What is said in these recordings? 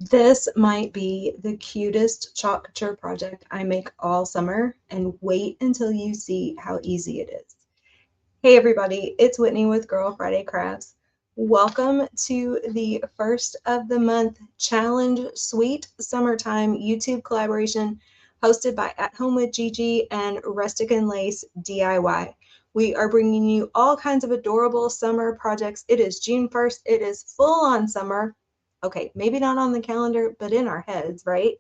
This might be the cutest chalk couture project I make all summer, and wait until you see how easy it is. Hey everybody, it's Whitney with Girl Friday Crafts. Welcome to the first of the month challenge sweet summertime YouTube collaboration hosted by At Home with Gigi and Rustic and Lace DIY. We are bringing you all kinds of adorable summer projects. It is June 1st. It is full on summer. Okay, maybe not on the calendar, but in our heads, right?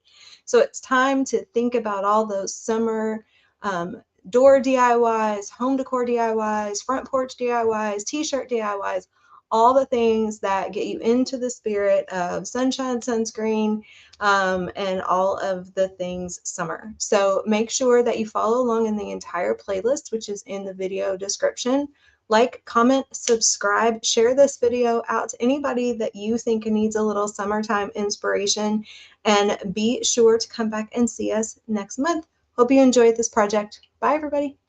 So it's time to think about all those summer door DIYs, home decor DIYs, front porch DIYs, t-shirt DIYs, all the things that get you into the spirit of sunshine, sunscreen, and all of the things summer. So make sure that you follow along in the entire playlist, which is in the video description. Like, comment, subscribe, share this video out to anybody that you think needs a little summertime inspiration, and be sure to come back and see us next month. Hope you enjoyed this project. Bye, everybody.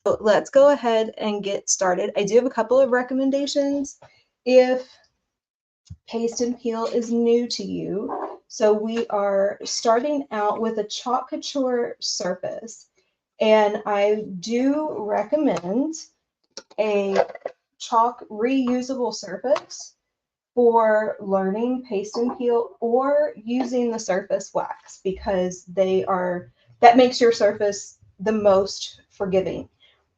So let's go ahead and get started. I do have a couple of recommendations if paste and peel is new to you. So we are starting out with a chalk couture surface, and I do recommend a chalk reusable surface for learning paste and peel or using the surface wax, because that makes your surface the most forgiving.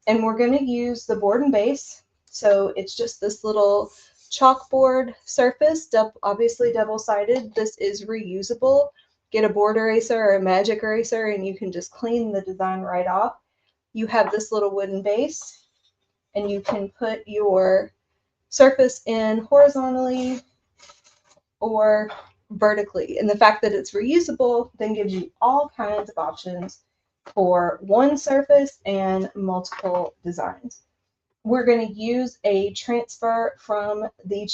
And we're going to use the board and base. So it's just this little chalkboard surface, obviously double-sided. This is reusable. Get a board eraser or a magic eraser and you can just clean the design right off. You have this little wooden base and you can put your surface in horizontally or vertically. And the fact that it's reusable then gives you all kinds of options for one surface and multiple designs. We're going to use a transfer from the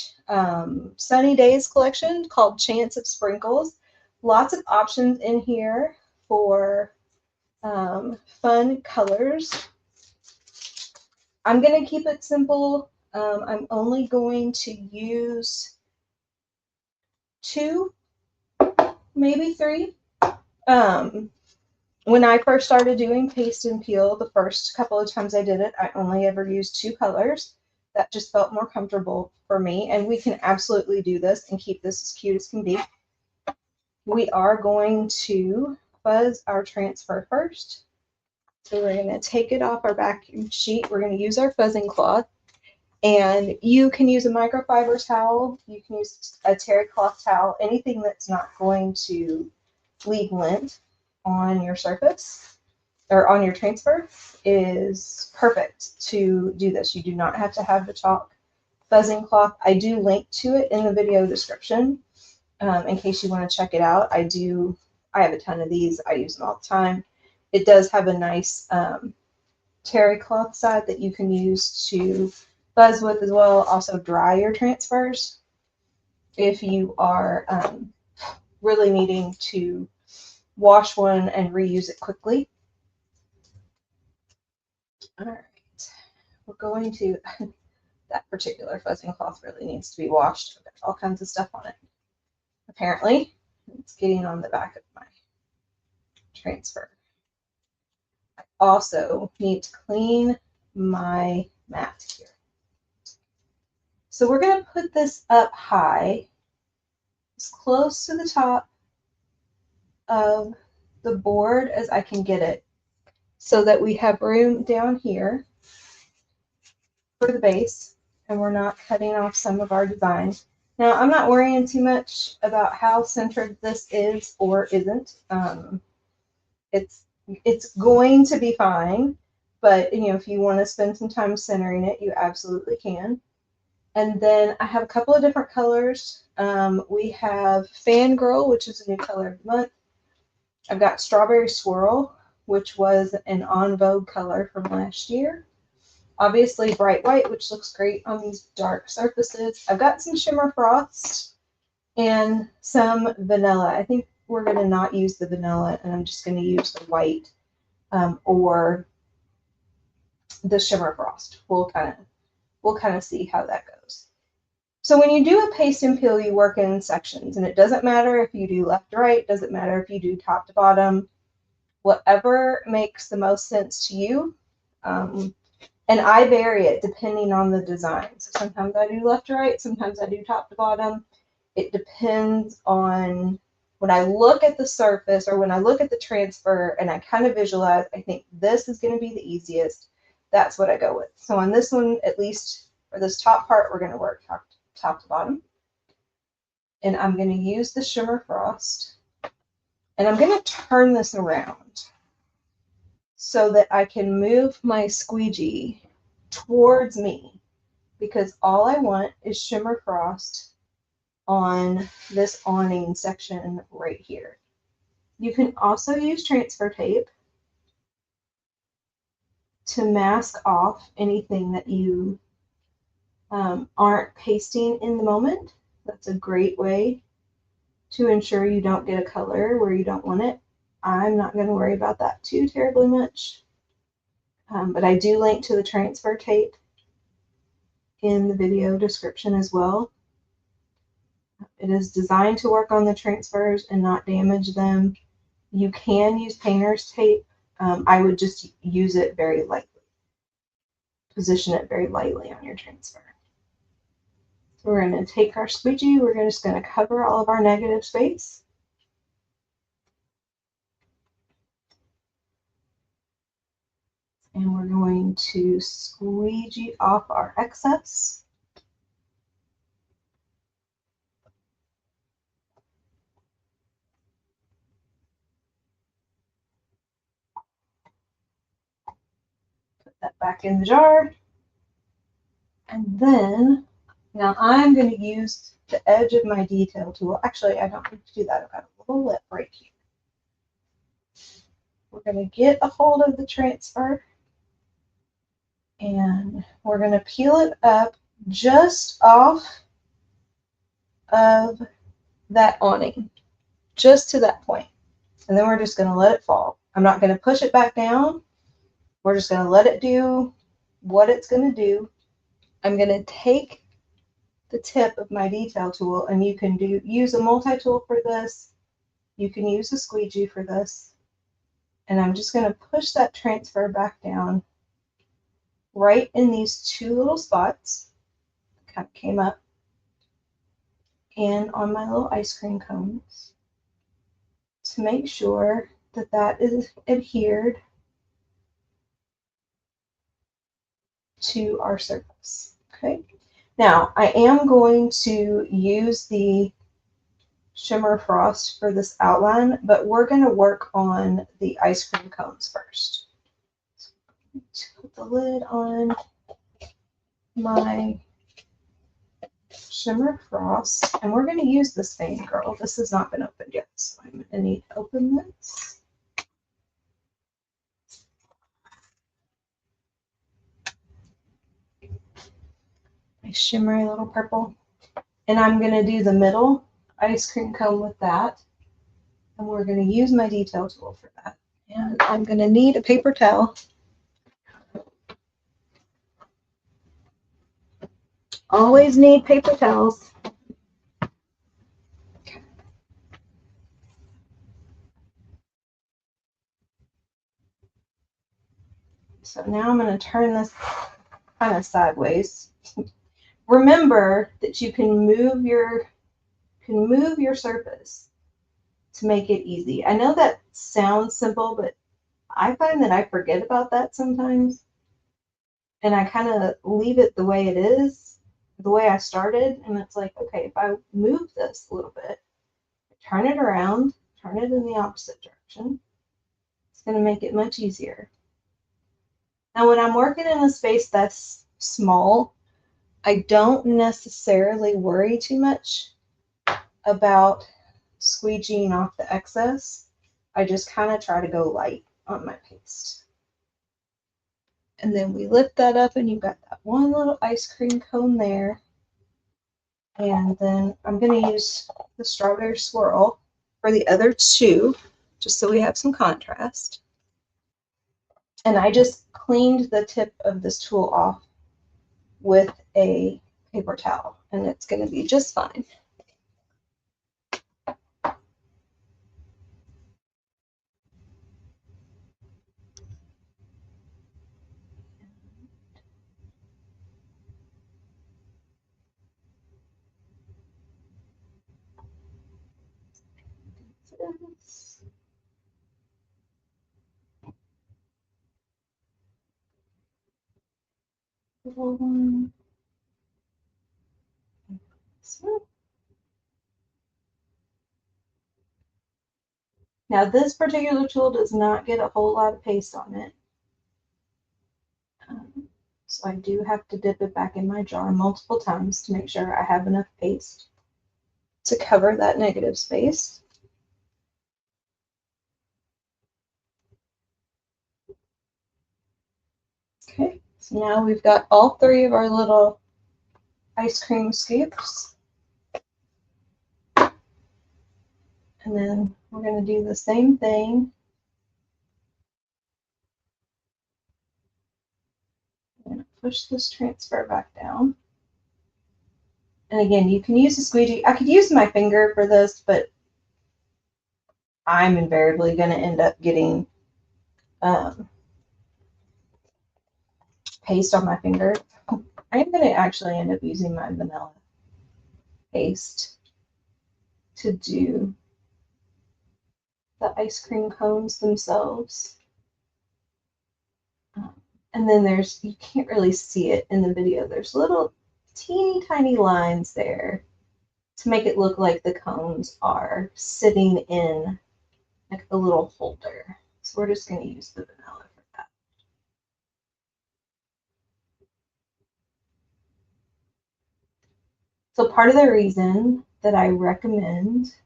Sunny Days collection called Chance of Sprinkles. Lots of options in here for fun colors. I'm going to keep it simple. I'm only going to use 2, maybe 3. When I first started doing paste and peel, the first couple of times I did it, I only ever used 2 colors. That just felt more comfortable for me, and we can absolutely do this and keep this as cute as can be. We are going to fuzz our transfer first. So we're going to take it off our back sheet. We're going to use our fuzzing cloth, and you can use a microfiber towel. You can use a terry cloth towel, anything that's not going to leave lint on your surface or on your transfer is perfect to do this. You do not have to have the chalk fuzzing cloth. I do link to it in the video description in case you want to check it out. I have a ton of these. I use them all the time. It does have a nice terry cloth side that you can use to fuzz with as well. Also dry your transfers if you are really needing to wash one and reuse it quickly. All right, we're going to, that particular fuzzing cloth really needs to be washed. There's all kinds of stuff on it. Apparently, it's getting on the back of my transfer. I also need to clean my mat here. So we're going to put this up high, as close to the top of the board as I can get it, so that we have room down here for the base and we're not cutting off some of our design. Now, I'm not worrying too much about how centered this is or isn't. It's going to be fine, but if you want to spend some time centering it, you absolutely can. And then I have a couple of different colors. We have Fangirl, which is a new color of the month. I've got Strawberry Swirl, which was an en vogue color from last year. Obviously Bright White, which looks great on these dark surfaces. I've got some Shimmer Frost and some Vanilla. I think we're going to not use the Vanilla, and I'm just going to use the white or the Shimmer Frost. We'll kind of see how that goes. So when you do a paste and peel, you work in sections, and it doesn't matter if you do left to right, doesn't matter if you do top to bottom, whatever makes the most sense to you. And I vary it depending on the design. So sometimes I do left to right, sometimes I do top to bottom. It depends on when I look at the surface or when I look at the transfer and I kind of visualize, I think this is going to be the easiest. That's what I go with. So on this one, at least for this top part, we're going to work top to bottom. And I'm going to use the shimmer frost. And I'm going to turn this around so that I can move my squeegee towards me, because all I want is shimmer frost on this awning section right here. You can also use transfer tape to mask off anything that you aren't pasting in the moment. That's a great way to ensure you don't get a color where you don't want it. I'm not going to worry about that too terribly much. But I do link to the transfer tape in the video description as well. It is designed to work on the transfers and not damage them. You can use painter's tape. I would just use it very lightly. Position it very lightly on your transfer. So we're going to take our squeegee. We're just going to cover all of our negative space. And we're going to squeegee off our excess. Put that back in the jar. And then, now I'm going to use the edge of my detail tool. Actually, I don't need to do that. I've got a little lip right here. We're going to get a hold of the transfer. And we're going to peel it up just off of that awning, just to that point. And then we're just going to let it fall. I'm not going to push it back down. We're just going to let it do what it's going to do. I'm going to take the tip of my detail tool, and you can use a multi-tool for this. You can use a squeegee for this. And I'm just going to push that transfer back down right in these two little spots. Kind of came up. And on my little ice cream cones to make sure that that is adhered to our surface. Okay. Now I am going to use the shimmer frost for this outline, but we're going to work on the ice cream cones first. So put the lid on my shimmer frost, and we're going to use this fan girl. This has not been opened yet, so I'm going to need to open this. My shimmery little purple. And I'm going to do the middle ice cream cone with that. And we're going to use my detail tool for that. And I'm going to need a paper towel. Always need paper towels. Okay. So now I'm going to turn this kind of sideways. Remember that you can move your surface to make it easy. I know that sounds simple, but I find that I forget about that sometimes. And I kind of leave it the way it is, the way I started. And it's like, okay, if I move this a little bit, turn it around, turn it in the opposite direction, it's going to make it much easier. Now, when I'm working in a space that's small, I don't necessarily worry too much about squeegeeing off the excess. I just kind of try to go light on my paste. And then we lift that up, and you've got that one little ice cream cone there. And then I'm going to use the strawberry swirl for the other two, just so we have some contrast. And I just cleaned the tip of this tool off with a paper towel, and it's going to be just fine. Little one. Now this particular tool does not get a whole lot of paste on it. So I do have to dip it back in my jar multiple times to make sure I have enough paste to cover that negative space. Okay, so now we've got all three of our little ice cream scoops. And then we're going to do the same thing. I'm going to push this transfer back down. And again, you can use a squeegee. I could use my finger for this, but I'm invariably going to end up getting paste on my finger. I'm going to actually end up using my vanilla paste to do the ice cream cones themselves. And then there's, you can't really see it in the video, there's little teeny tiny lines there to make it look like the cones are sitting in like a little holder. So we're just going to use the vanilla for that. So part of the reason that I recommend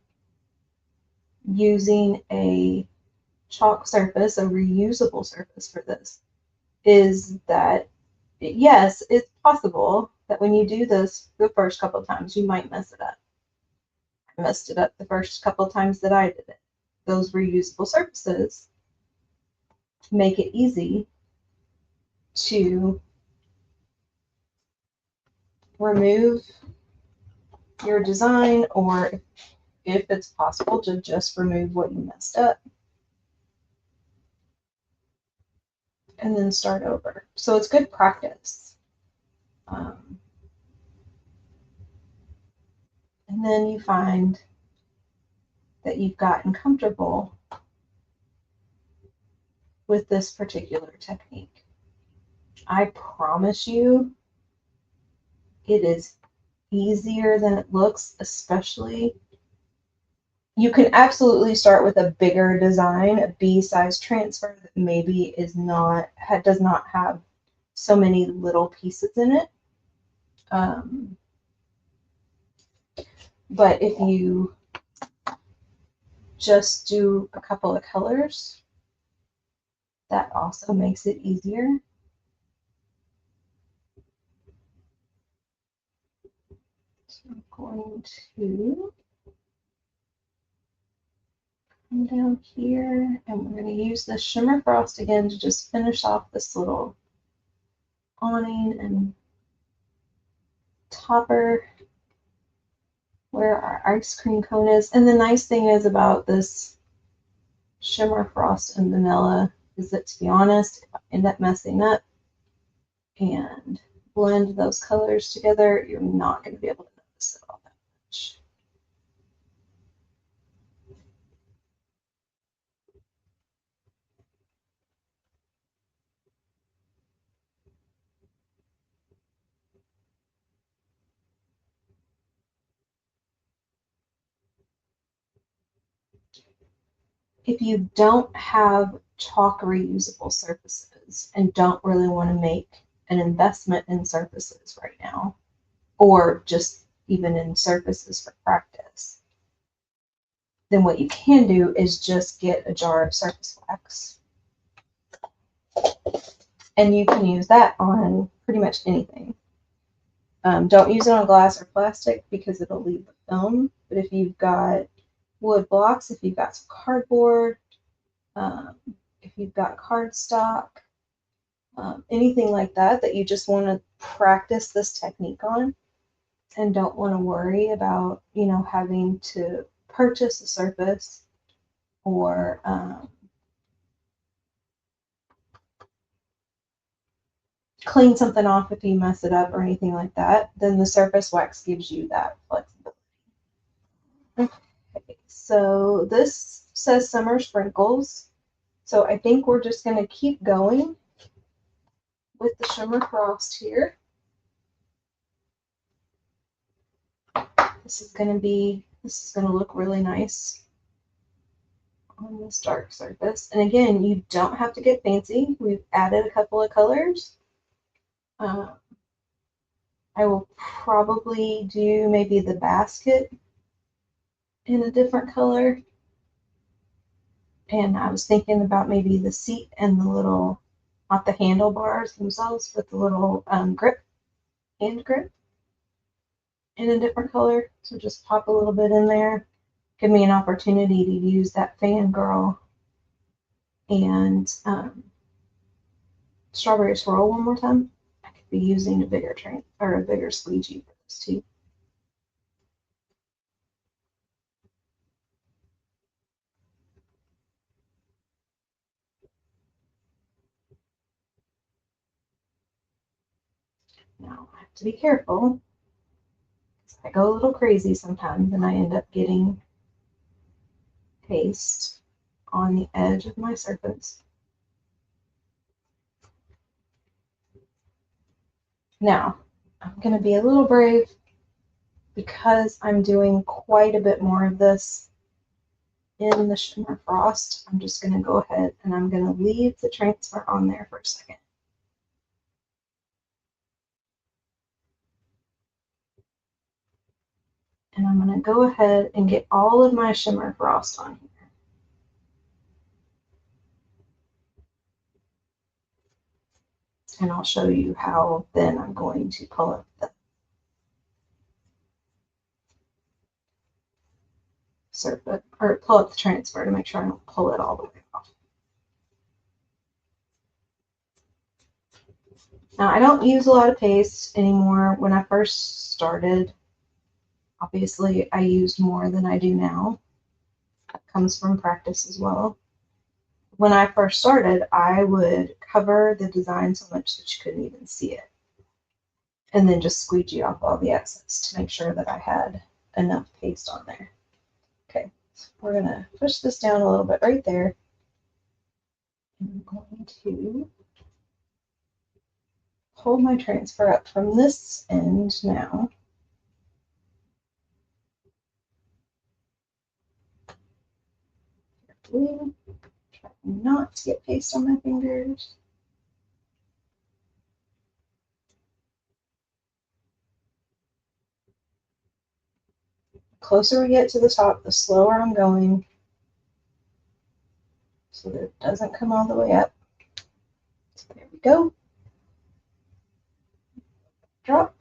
using a chalk surface, a reusable surface for this, is that yes, it's possible that when you do this the first couple of times, you might mess it up. I messed it up the first couple of times that I did it. Those reusable surfaces make it easy to remove your design, or if it's possible, to just remove what you messed up and then start over. So it's good practice. And then you find that you've gotten comfortable with this particular technique. I promise you, it is easier than it looks, especially. You can absolutely start with a bigger design, a B-size transfer that maybe is not, does not have so many little pieces in it. But if you just do a couple of colors, that also makes it easier. So I'm going to come down here, and we're going to use the Shimmer Frost again to just finish off this little awning and topper where our ice cream cone is. And the nice thing is about this Shimmer Frost and vanilla is that, to be honest, if I end up messing up and blend those colors together, you're not going to be able to notice it all that much. If you don't have chalk reusable surfaces and don't really want to make an investment in surfaces right now, or just even in surfaces for practice, then what you can do is just get a jar of surface wax. And you can use that on pretty much anything. Don't use it on glass or plastic because it'll leave the film. But if you've got wood blocks, if you've got some cardboard, if you've got cardstock, anything like that that you just want to practice this technique on, and don't want to worry about, you know, having to purchase a surface or clean something off if you mess it up or anything like that, then the surface wax gives you that flexibility. Okay, so this says summer sprinkles. So I think we're just going to keep going with the shimmer frost here. This is going to look really nice on this dark surface. And again, you don't have to get fancy. We've added a couple of colors. I will probably do maybe the basket in a different color. And I was thinking about maybe the seat and the little, not the handlebars themselves, but the little grip, hand grip in a different color. So just pop a little bit in there. Give me an opportunity to use that fangirl and strawberry swirl one more time. I could be using a bigger train or a bigger squeegee for this too. Now I have to be careful. I go a little crazy sometimes and I end up getting paste on the edge of my surface. Now, I'm going to be a little brave because I'm doing quite a bit more of this in the shimmer frost. I'm just going to go ahead and I'm going to leave the transfer on there for a second. And I'm going to go ahead and get all of my shimmer frost on here. And I'll show you how then I'm going to pull up the surface, or pull up the transfer to make sure I don't pull it all the way off. Now, I don't use a lot of paste anymore. When I first started, obviously I used more than I do now. That comes from practice as well. When I first started, I would cover the design so much that you couldn't even see it. And then just squeegee off all the excess to make sure that I had enough paste on there. Okay, so we're gonna push this down a little bit right there. I'm going to hold my transfer up from this end now. Try not to get paste on my fingers. The closer we get to the top, the slower I'm going so that it doesn't come all the way up. So there we go. Drop.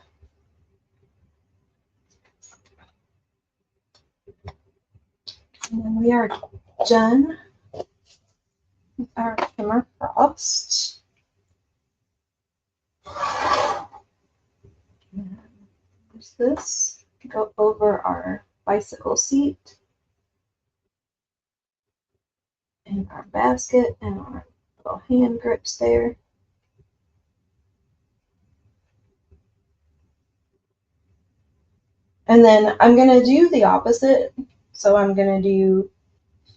And then we are done with our shimmer frost. And use this to go over our bicycle seat and our basket and our little hand grips there. And then I'm going to do the opposite. So I'm going to do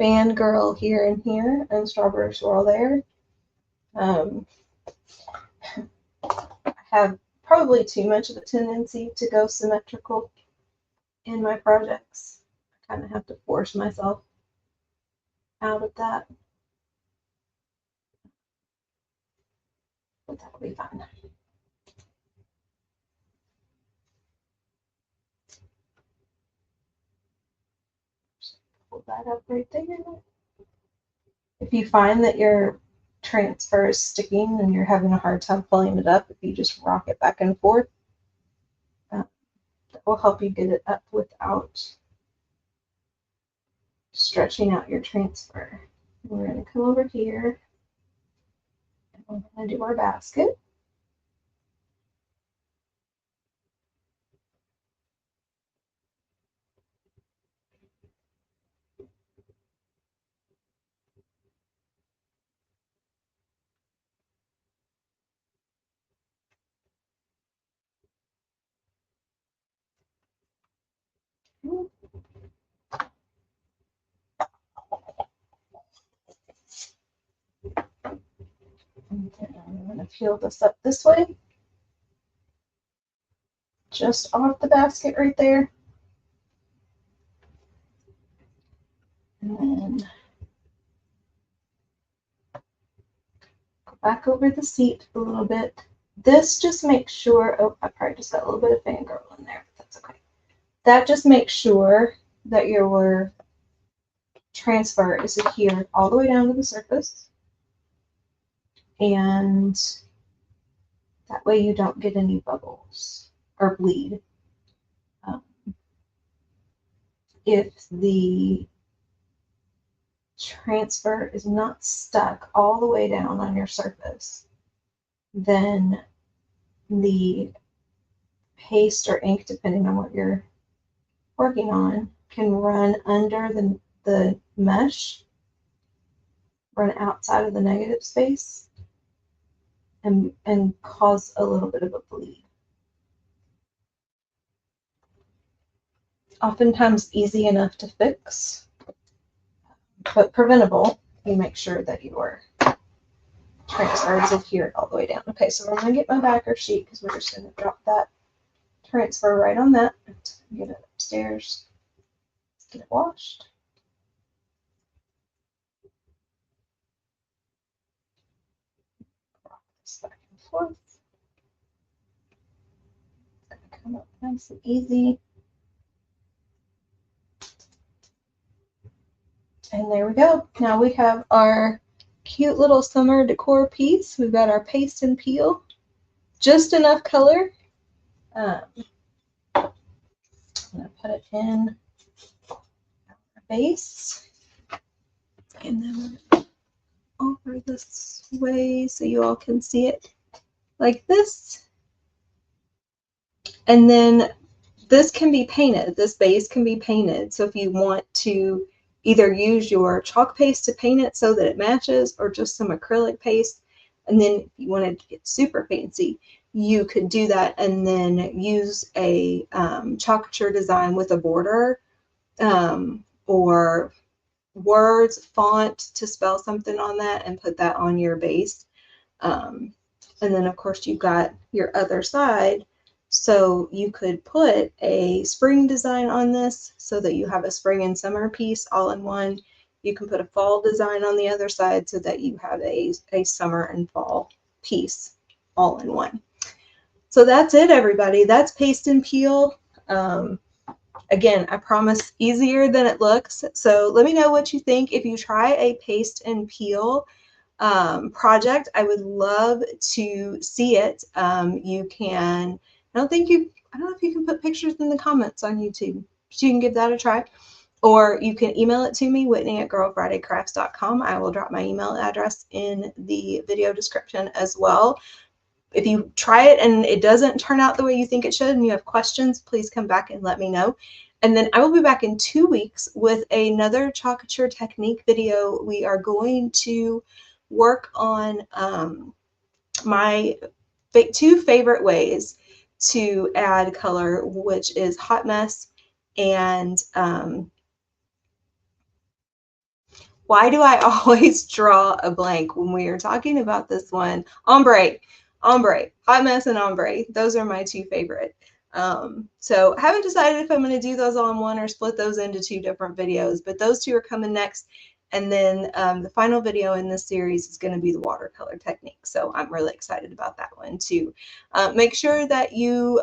fangirl here and here and strawberry swirl there. I have probably too much of a tendency to go symmetrical in my projects. I kind of have to force myself out of that. But that'll be fun. Pull that up right there. If you find that your transfer is sticking and you're having a hard time pulling it up, if you just rock it back and forth, that will help you get it up without stretching out your transfer. We're going to come over here and we're going to do our basket. And then I'm going to peel this up this way, just off the basket right there. And then go back over the seat a little bit. This just makes sure, oh, I probably just got a little bit of fangirl in there, but that's okay. That just makes sure that your transfer is adhered all the way down to the surface. And that way you don't get any bubbles or bleed. If the transfer is not stuck all the way down on your surface, then the paste or ink, depending on what you're working on, can run under the mesh, run outside of the negative space, and cause a little bit of a bleed. Oftentimes easy enough to fix, but preventable. You make sure that your transfer is adhered all the way down. Okay, so we're going to get my backer sheet because we're just going to drop that transfer right on that. Get it upstairs, get it washed. Rock this back and forth. It's going to come up nice and easy. And there we go. Now we have our cute little summer decor piece. We've got our paste and peel. Just enough color. I'm going to put it in our base. And then over this way so you all can see it like this. And then this can be painted. This base can be painted. So if you want to either use your chalk paste to paint it so that it matches, or just some acrylic paste, and then if you wanted to get super fancy, you could do that and then use a caricature design with a border or words, font to spell something on that and put that on your base. And then of course you've got your other side, so you could put a spring design on this so that you have a spring and summer piece all in one. You can put a fall design on the other side so that you have a summer and fall piece all in one. So that's it, everybody. That's paste and peel. Again, I promise easier than it looks. So let me know what you think. If you try a paste and peel project, I would love to see it. You can, I don't know if you can put pictures in the comments on YouTube, so you can give that a try. Or you can email it to me, Whitney@girlfridaycrafts.com. I will drop my email address in the video description as well. If you try it and it doesn't turn out the way you think it should and you have questions, please come back and let me know. And then I will be back in 2 weeks with another caricature technique video. We are going to work on my two favorite ways to add color, which is hot mess and why do I always draw a blank when we are talking about this one? Ombre, hot mess and ombre. Those are my two favorite. So haven't decided if I'm going to do those all in one or split those into 2 different videos, but those 2 are coming next. And then the final video in this series is going to be the watercolor technique. So I'm really excited about that one too. Make sure that you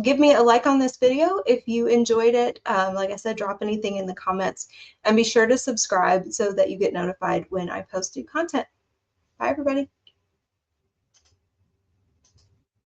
give me a like on this video if you enjoyed it. Like I said, drop anything in the comments and be sure to subscribe so that you get notified when I post new content. Bye, everybody.